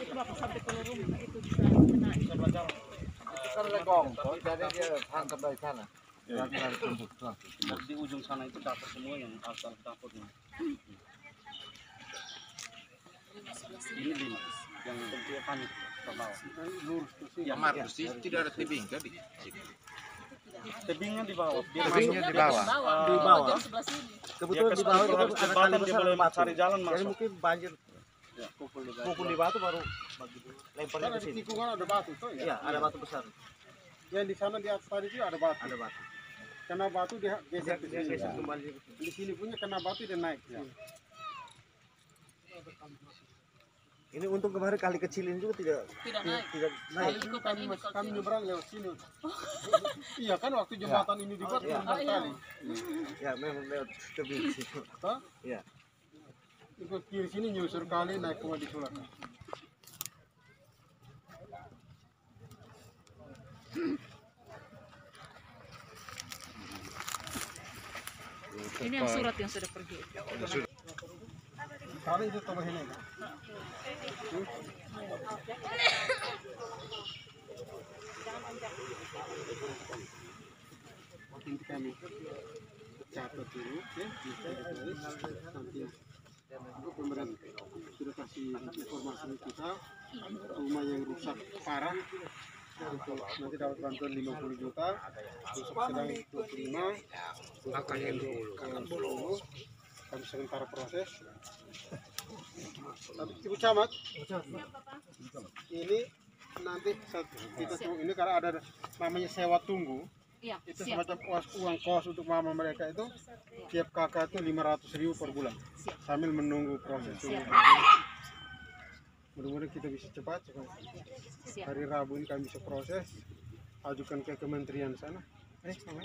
Itu Bapak sampai keluar rumah itu bisa kena itu. Kan ada gongkol, jadi dia hantar dari sana. Di ujung sana itu dapur semua yang asal dapurnya. Ini 5 yang bentuknya panik ke bawah. Lurus ke sini. Ya Martusi tidak ada tebing kan di sini. Tebingnya di bawah. Dia Tebingnya di bawah. Di bawah. Jam sebelah sini. Kebetulan di bawah itu harus ada kali jembatan dia besar boleh batu. cari jalan Jadi masuk. mungkin banjir Ya, pukul di pukul di batu baru lemparnya ke sini. Tikungan ada batu tuh ya. Iya, ada batu besar. Yang di sana di atas tadi itu ada batu. Ada batu. Kena batu dia geser ke Dia sini. geser kembali ke sini. Di sini punya kena batu dia naik. Ya. Ini untung kemarin kali kecil ini juga tidak Tidak naik. tidak Kali naik. ikutan ini Kami kalau nyebrang lewat sini. Iya kan waktu jembatan ini dibuat Iya. benar kali. Ya memang lewat tebing situ. Hah? Iya. Ikut kiri sini nyusur kali naik ke di Sulak. ini yang surat yang sudah pergi. Kali itu tambah ini. Nanti kami catat dulu, ya, bisa ditulis nanti. Pemerintah sudah kasih informasi kita rumah yang rusak parah untuk nanti dapat bantuan 50 juta, rusak sedang 25, rusak yang 10, kami sementara proses. Tapi Ibu Camat, ini nanti kita tunggu ini karena ada namanya sewa tunggu. Iya, Itu siap. semacam uang kos untuk mama mereka itu tiap kakak itu 500.000 per bulan sambil menunggu proses Siap. mudah-mudahan kita bisa cepat. Siap. Hari Rabu ini kami bisa proses, ajukan ke kementerian sana. Sama.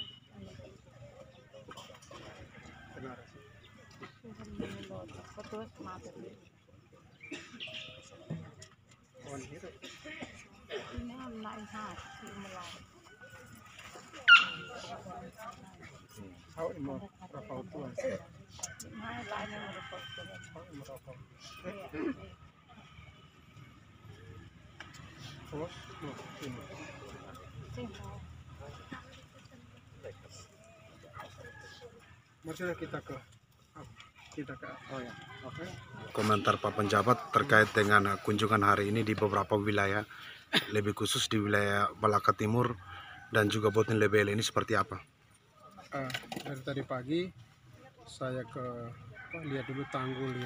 Benar. Kawan kita. How mau rapau tuan. Terus, ini. Maksudnya kita ke oh ya, oke. Komentar Pak Penjabat terkait dengan kunjungan hari ini di beberapa wilayah, lebih khusus di wilayah Balaka Timur dan juga Botin Lebele ini seperti apa? Dari tadi pagi saya lihat dulu tanggul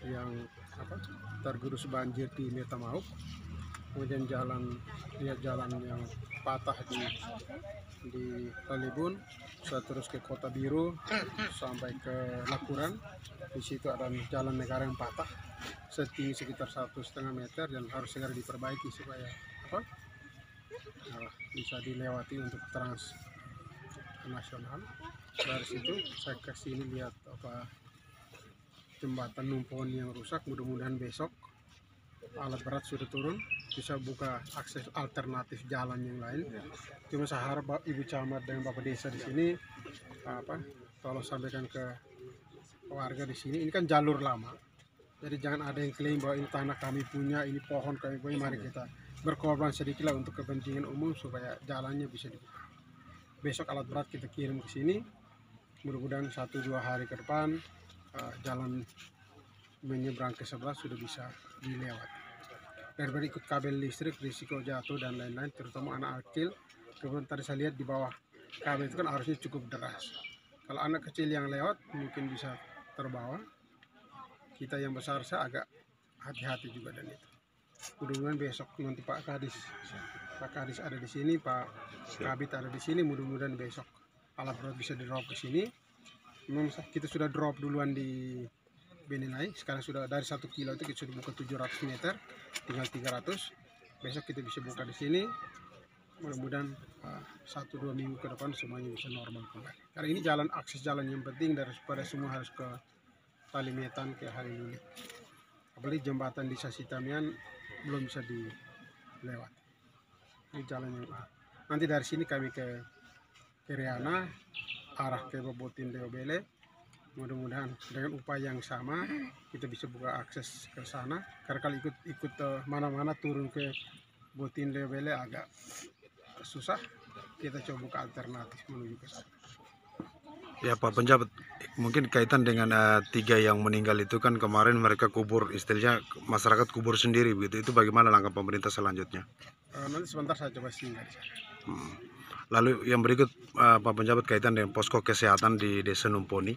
yang tergerus banjir di Metamauk, kemudian lihat jalan yang patah di Talibun, saya terus ke Kota Biru sampai ke Lakuran. Di situ ada jalan negara yang patah setinggi sekitar 1,5 meter dan harus segera diperbaiki supaya bisa dilewati untuk trans nasional. Dari situ saya ke sini lihat jembatan Numpon yang rusak. Mudah-mudahan besok alat berat sudah turun, bisa buka akses alternatif jalan yang lain. Cuma saya harap Ibu Camat dan Bapak Desa di sini tolong sampaikan ke warga di sini. Ini kan jalur lama, jadi jangan ada yang klaim bahwa ini tanah kami punya, ini pohon kami punya. Mari kita berkorban sedikit lah untuk kepentingan umum supaya jalannya bisa dibuka. Besok alat berat kita kirim ke sini. Mudah-mudahan 1-2 hari ke depan jalan menyeberang ke sebelah sudah bisa dilewati. Daripada ikut kabel listrik, risiko jatuh dan lain-lain, terutama anak kecil. Kemudian tadi saya lihat di bawah kabel itu kan arusnya cukup deras. Kalau anak kecil yang lewat mungkin bisa terbawa. Kita yang besar saya agak hati-hati juga dan itu. Mudah-mudahan besok nanti Pak Kadis ada di sini, Pak Kabit ada di sini. Mudah-mudahan besok alat berat bisa di drop ke sini. Memang kita sudah drop duluan di Benilai. Sekarang sudah dari 1 kilo itu kita sudah buka 700 meter, tinggal 300. Besok kita bisa buka di sini. Mudah-mudahan 1-2 minggu ke depan semuanya bisa normal kembali. Karena ini akses jalan yang penting daripada semua harus ke Talimetan ke Haliluli. Apalagi jembatan di Sasitamian belum bisa dilewati. Ini jalan yang nanti dari sini kami ke Riana, arah ke Bobotin Lebele. Mudah-mudahan dengan upaya yang sama kita bisa buka akses ke sana. Karena kalau ikut mana-mana turun ke Botin Lebele agak susah. Kita coba buka alternatif menuju ke sana. Ya Pak Penjabat, mungkin kaitan dengan 3 yang meninggal itu kan kemarin mereka kubur, istilahnya masyarakat kubur sendiri begitu. Itu bagaimana langkah pemerintah selanjutnya? Nanti sebentar saya coba singgah di sana. Lalu yang berikut Pak Penjabat kaitan dengan posko kesehatan di Desa Numponi,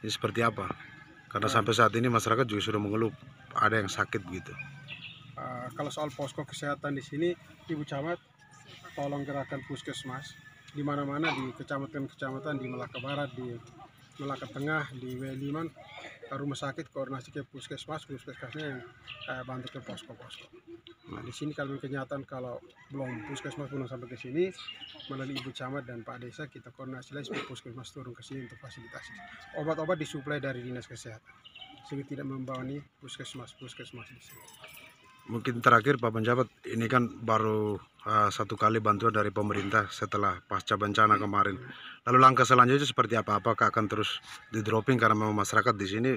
ini seperti apa? Karena sampai saat ini masyarakat juga sudah mengeluh ada yang sakit begitu. Kalau soal posko kesehatan di sini, Ibu Camat tolong gerakan puskesmas di mana-mana di kecamatan-kecamatan, di Melaka Barat, di Melaka Tengah, di Weliman, rumah sakit koordinasi ke puskesmasnya yang bantu ke posko-posko. Nah, di sini kalau kenyataan kalau belum puskesmas belum sampai ke sini, melalui Ibu Camat dan Pak Desa kita koordinasi lagi supaya puskesmas turun ke sini untuk fasilitasi. Obat-obat disuplai dari Dinas Kesehatan, sehingga tidak membebani puskesmas di sini. Mungkin terakhir Pak Penjabat, ini kan baru 1 kali bantuan dari pemerintah setelah pasca bencana kemarin. Lalu langkah selanjutnya seperti apa? Apakah akan terus di dropping karena memang masyarakat di sini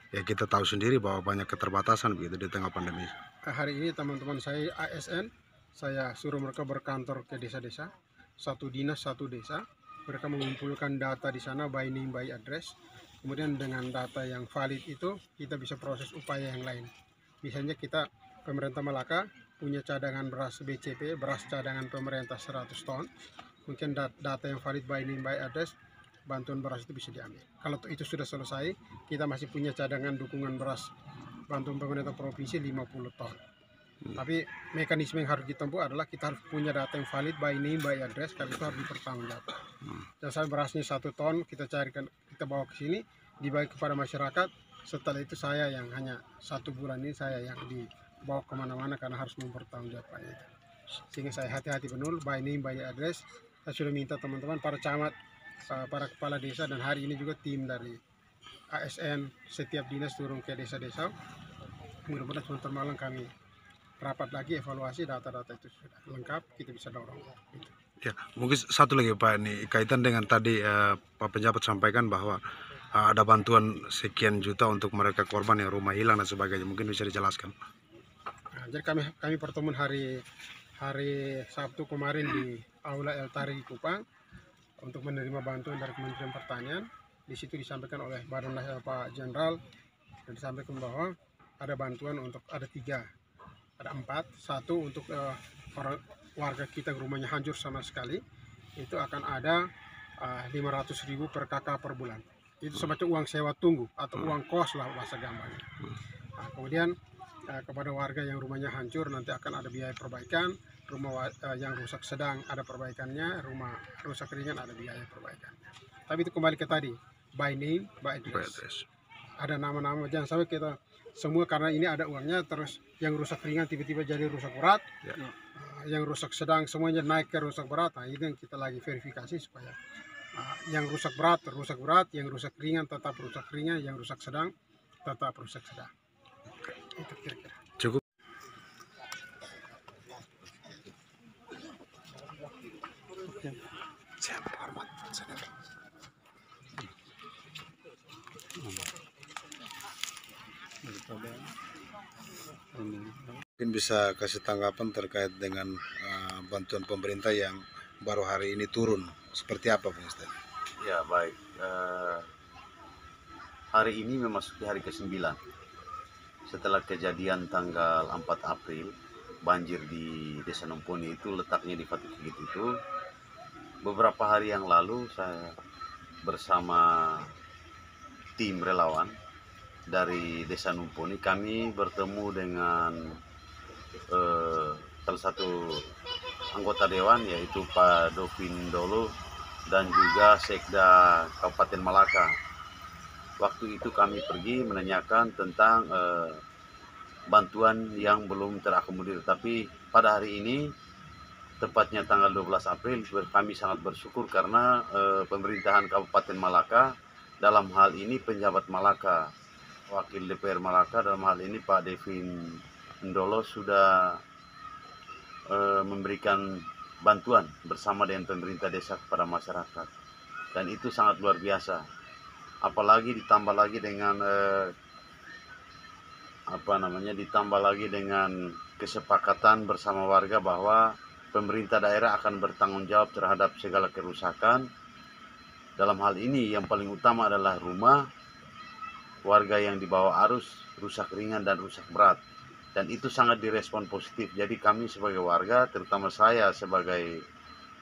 ya kita tahu sendiri bahwa banyak keterbatasan begitu di tengah pandemi. Hari ini teman-teman saya ASN, saya suruh mereka berkantor ke desa-desa, satu dinas satu desa. Mereka mengumpulkan data di sana by name by address. Kemudian dengan data yang valid itu kita bisa proses upaya yang lain. Misalnya kita pemerintah Melaka punya cadangan beras BCP, beras cadangan pemerintah 100 ton. Mungkin data yang valid by name by address, bantuan beras itu bisa diambil. Kalau itu sudah selesai, kita masih punya cadangan dukungan beras bantuan pemerintah provinsi 50 ton. Tapi mekanisme yang harus ditempuh adalah kita harus punya data yang valid by name by address, kalau itu harus dipertanggungjawabkan. Dan saya berasnya 1 ton, kita carikan, kita bawa ke sini, dibagi kepada masyarakat. Setelah itu saya yang hanya 1 bulan ini saya yang dibawa kemana-mana karena harus mempertanggungjawabkan itu. Sehingga saya hati-hati benar by name by address. Saya sudah minta teman-teman para camat, para kepala desa, dan hari ini juga tim dari ASN setiap dinas turun ke desa-desa. Mudah-mudahan sebentar malam kami rapat lagi evaluasi data-data itu sudah lengkap, kita bisa dorong. Ya, mungkin satu lagi Pak, ini kaitan dengan tadi Pak Penjabat sampaikan bahwa ada bantuan sekian juta untuk mereka korban yang rumah hilang dan sebagainya. Mungkin bisa dijelaskan. Nah, jadi kami pertemuan hari Sabtu kemarin di Aula El Tari Kupang untuk menerima bantuan dari Kementerian Pertanian. Di situ disampaikan oleh Badan Pak Jenderal dan disampaikan bahwa ada bantuan untuk ada 4, 1 untuk orang warga kita yang rumahnya hancur sama sekali, itu akan ada 500.000 per kakak per bulan. Itu semacam uang sewa tunggu atau uang kos lah bahasa gambarnya. Nah, kemudian kepada warga yang rumahnya hancur nanti akan ada biaya perbaikan, rumah yang rusak sedang ada perbaikannya, rumah rusak ringan ada biaya perbaikannya. Tapi itu kembali ke tadi, by name, by address. Ada nama-nama, jangan sampai kita semua karena ini ada uangnya, terus yang rusak ringan tiba-tiba jadi rusak berat, yang rusak sedang semuanya naik ke rusak berat. Nah, itu yang kita lagi verifikasi supaya yang rusak berat, yang rusak ringan tetap rusak ringan, yang rusak sedang tetap rusak sedang. Itu kira-kira. Cukup. Mungkin bisa kasih tanggapan terkait dengan bantuan pemerintah yang baru hari ini turun. Seperti apa Pak Ustaz? Ya baik, hari ini memasuki hari ke-9 setelah kejadian tanggal 4 April banjir di Desa Numponi itu letaknya di Fatu Kigit itu. Beberapa hari yang lalu saya bersama tim relawan dari Desa Numponi, kami bertemu dengan salah satu anggota dewan yaitu Pak Dovin Dolo dan juga Sekda Kabupaten Malaka. Waktu itu kami pergi menanyakan tentang bantuan yang belum terakomodir. Tapi pada hari ini, tepatnya tanggal 12 April, kami sangat bersyukur karena pemerintahan Kabupaten Malaka, dalam hal ini penjabat Malaka, Wakil DPR Malaka dalam hal ini Pak Devin Ndolo sudah memberikan bantuan bersama dengan pemerintah desa kepada masyarakat, dan itu sangat luar biasa. apalagi ditambah lagi dengan kesepakatan bersama warga bahwa pemerintah daerah akan bertanggung jawab terhadap segala kerusakan. Dalam hal ini yang paling utama adalah rumah warga yang di bawah arus, rusak ringan dan rusak berat. Dan itu sangat direspon positif. Jadi kami sebagai warga, terutama saya sebagai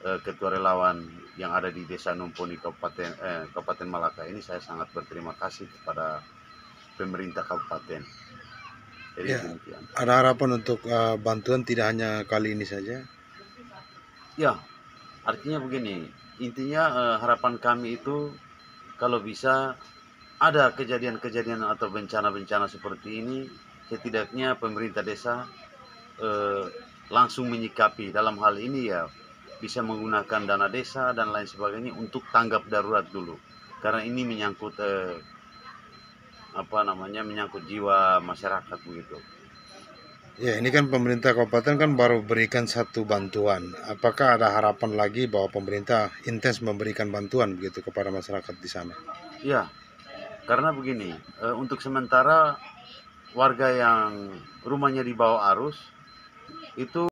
ketua relawan yang ada di Desa Numponi Kabupaten Malaka ini, saya sangat berterima kasih kepada pemerintah kabupaten. Jadi Ya. demikian. Ada harapan untuk bantuan tidak hanya kali ini saja? Ya, artinya begini, intinya harapan kami itu kalau bisa ada kejadian-kejadian atau bencana-bencana seperti ini, setidaknya pemerintah desa langsung menyikapi. Dalam hal ini ya bisa menggunakan dana desa dan lain sebagainya untuk tanggap darurat dulu, karena ini menyangkut menyangkut jiwa masyarakat begitu. Ya, ini kan pemerintah kabupaten kan baru berikan satu bantuan. Apakah ada harapan lagi bahwa pemerintah intens memberikan bantuan begitu kepada masyarakat di sana? Ya, karena begini, untuk sementara warga yang rumahnya di bawah arus itu